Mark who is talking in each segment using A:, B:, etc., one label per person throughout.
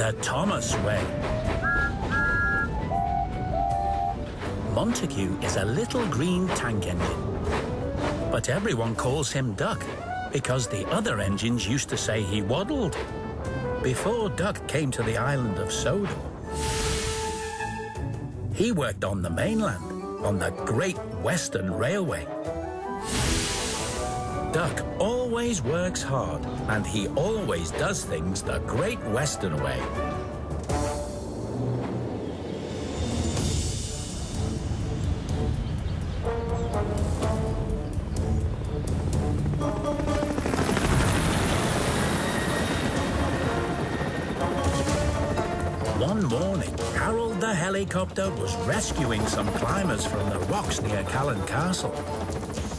A: The Thomas Way. Montague is a little green tank engine, but everyone calls him Duck because the other engines used to say he waddled. Before Duck came to the island of Sodor, he worked on the mainland on the Great Western Railway. Duck always works hard, and he always does things the Great Western way. One morning, Harold the helicopter was rescuing some climbers from the rocks near Callan Castle.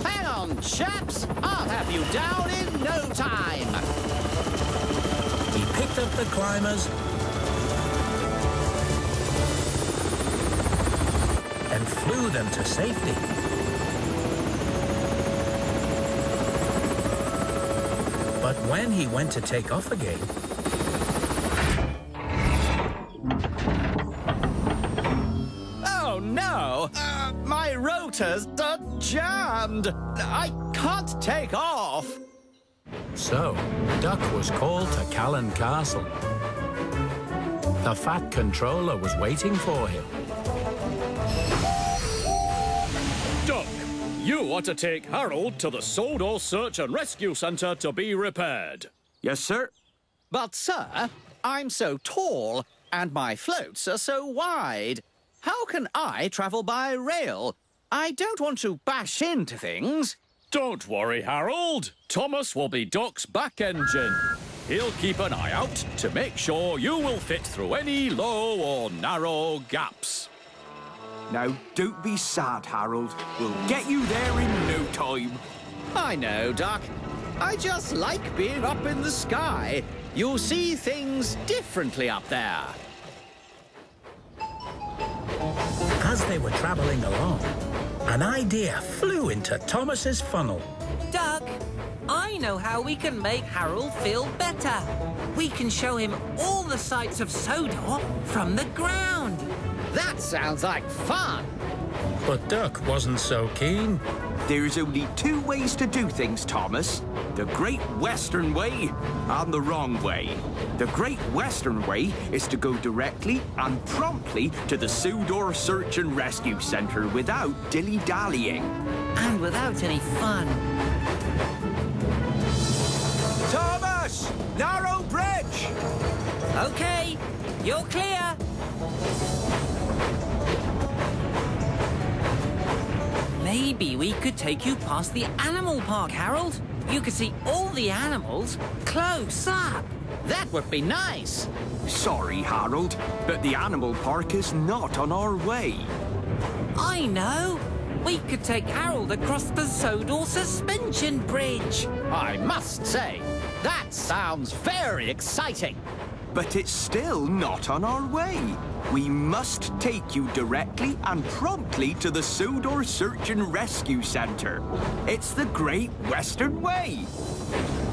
B: Hang on, chaps! I'll have you down in no time!
A: He picked up the climbers and flew them to safety. But when he went to take off again,
B: Oh no! My rotors are jammed! I can't take off!
A: so Duck was called to Callan Castle. The Fat Controller was waiting for him.
C: Duck, you are to take Harold to the Sodor Search and Rescue Centre to be repaired.
D: Yes, sir.
B: But, sir, I'm so tall and my floats are so wide. How can I travel by rail? I don't want to bash into things.
C: Don't worry, Harold. Thomas will be Duck's back engine. He'll keep an eye out to make sure you will fit through any low or narrow gaps.
D: Now, don't be sad, Harold. We'll get you there in no time.
B: I know, Duck. I just like being up in the sky. You'll see things differently up there.
A: As they were traveling along, an idea flew into Thomas's funnel.
E: Duck, I know how we can make Harold feel better. We can show him all the sights of Sodor from the ground.
B: That sounds like fun.
A: But Duck wasn't so keen.
D: There's only two ways to do things, Thomas. The Great Western Way and the wrong way. The Great Western Way is to go directly and promptly to the Sodor Search and Rescue Centre without dilly-dallying.
E: And without any fun.
D: Thomas! Narrow bridge!
E: Okay, you're clear. Maybe we could take you past the animal park, Harold. You could see all the animals close up.
B: That would be nice.
D: Sorry, Harold, but the animal park is not on our way.
E: I know. We could take Harold across the Sodor Suspension Bridge.
B: I must say, that sounds very exciting.
D: But it's still not on our way. We must take you directly and promptly to the Sodor Search and Rescue Centre. It's the Great Western Way.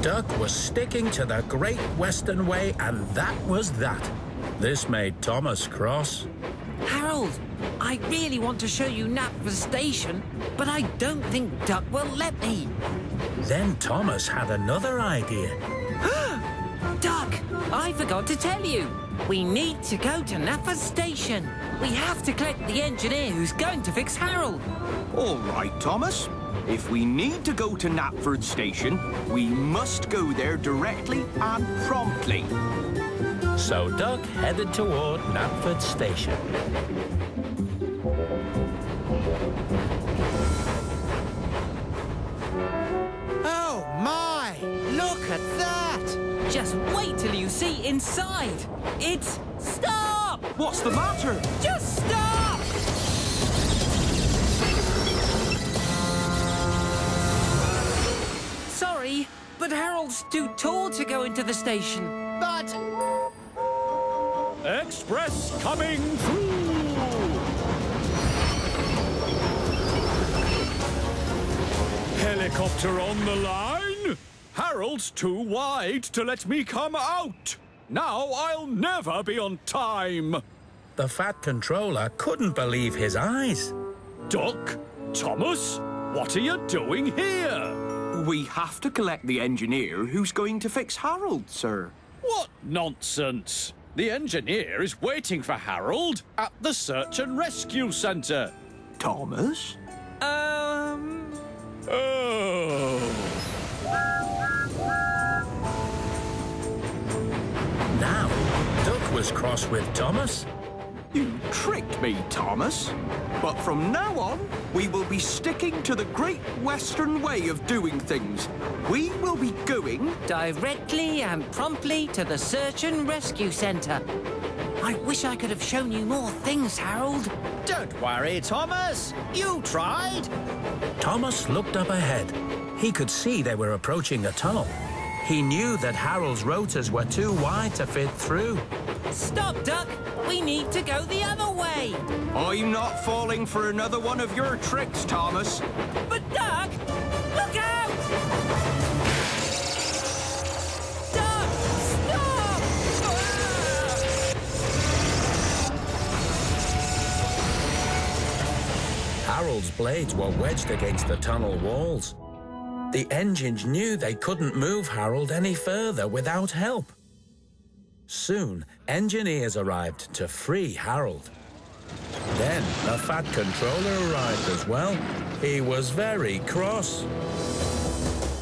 A: Duck was sticking to the Great Western Way, and that was that. This made Thomas cross.
E: Harold, I really want to show you Knapford Station, but I don't think Duck will let me.
A: Then Thomas had another idea.
E: Duck, I forgot to tell you. We need to go to Knapford Station. We have to collect the engineer who's going to fix Harold.
D: All right, Thomas. If we need to go to Knapford Station, we must go there directly and promptly.
A: So Duck headed toward Knapford Station.
B: Oh, my! Look at that!
E: Just wait till you see inside. It's... Stop!
D: What's the matter?
E: Just stop! Sorry, but Harold's too tall to go into the station.
B: But...
C: Express coming through! Helicopter on the line? Harold's too wide to let me come out. Now I'll never be on time.
A: The Fat Controller couldn't believe his eyes.
C: Duck, Thomas, what are you doing here?
D: We have to collect the engineer who's going to fix Harold, sir.
C: What nonsense! The engineer is waiting for Harold at the Search and Rescue Centre.
D: Thomas?
C: Oh.
A: Now, Duck was cross with Thomas.
D: You tricked me, Thomas. But from now on, we will be sticking to the Great Western way of doing things. We will be going
E: Directly and promptly to the Search and Rescue Centre. I wish I could have shown you more things, Harold.
B: Don't worry, Thomas. You tried.
A: Thomas looked up ahead. He could see they were approaching a tunnel. He knew that Harold's rotors were too wide to fit through.
E: Stop, Duck! We need to go the other way!
D: I'm not falling for another one of your tricks, Thomas.
E: But, Duck! Look out! Duck! Stop!
A: Harold's blades were wedged against the tunnel walls. The engines knew they couldn't move Harold any further without help. Soon, engineers arrived to free Harold. Then the Fat Controller arrived as well. He was very cross.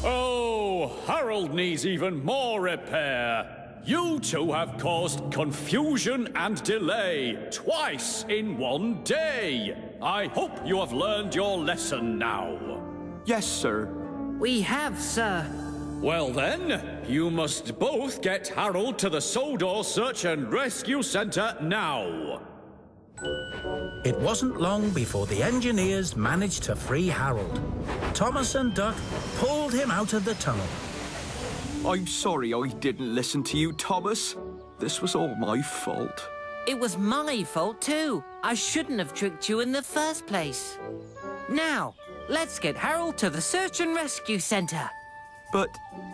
C: Oh, Harold needs even more repair. You two have caused confusion and delay twice in one day. I hope you have learned your lesson now.
D: Yes, sir.
E: We have, sir.
C: Well then, you must both get Harold to the Sodor Search and Rescue Centre now.
A: It wasn't long before the engineers managed to free Harold. Thomas and Duck pulled him out of the tunnel.
D: I'm sorry I didn't listen to you, Thomas. This was all my fault.
E: It was my fault, too. I shouldn't have tricked you in the first place. Now, let's get Harold to the Search and Rescue Centre.
D: But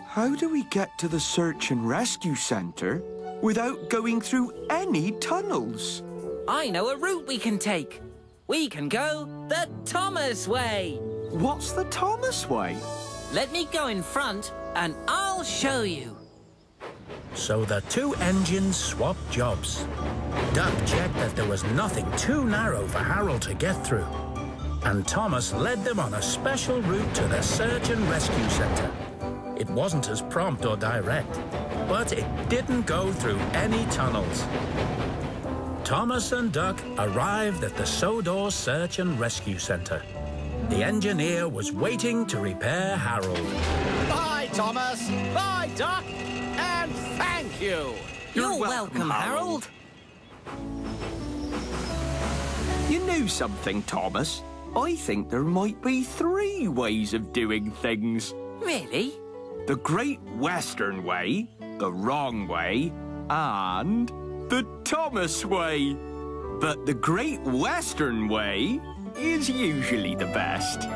D: how do we get to the Search and Rescue Centre without going through any tunnels?
E: I know a route we can take. We can go the Thomas way.
D: What's the Thomas way?
E: Let me go in front and I'll show you.
A: So the two engines swapped jobs. Duck checked that there was nothing too narrow for Harold to get through. And Thomas led them on a special route to the Search and Rescue Centre. It wasn't as prompt or direct, but it didn't go through any tunnels. Thomas and Duck arrived at the Sodor Search and Rescue Centre. The engineer was waiting to repair Harold.
B: Bye, Thomas. Bye, Duck. And thank you.
E: You're welcome, Harold.
D: You knew something, Thomas. I think there might be 3 ways of doing things.
E: Really?
D: The Great Western way, the wrong way, and the Thomas way. But the Great Western way is usually the best.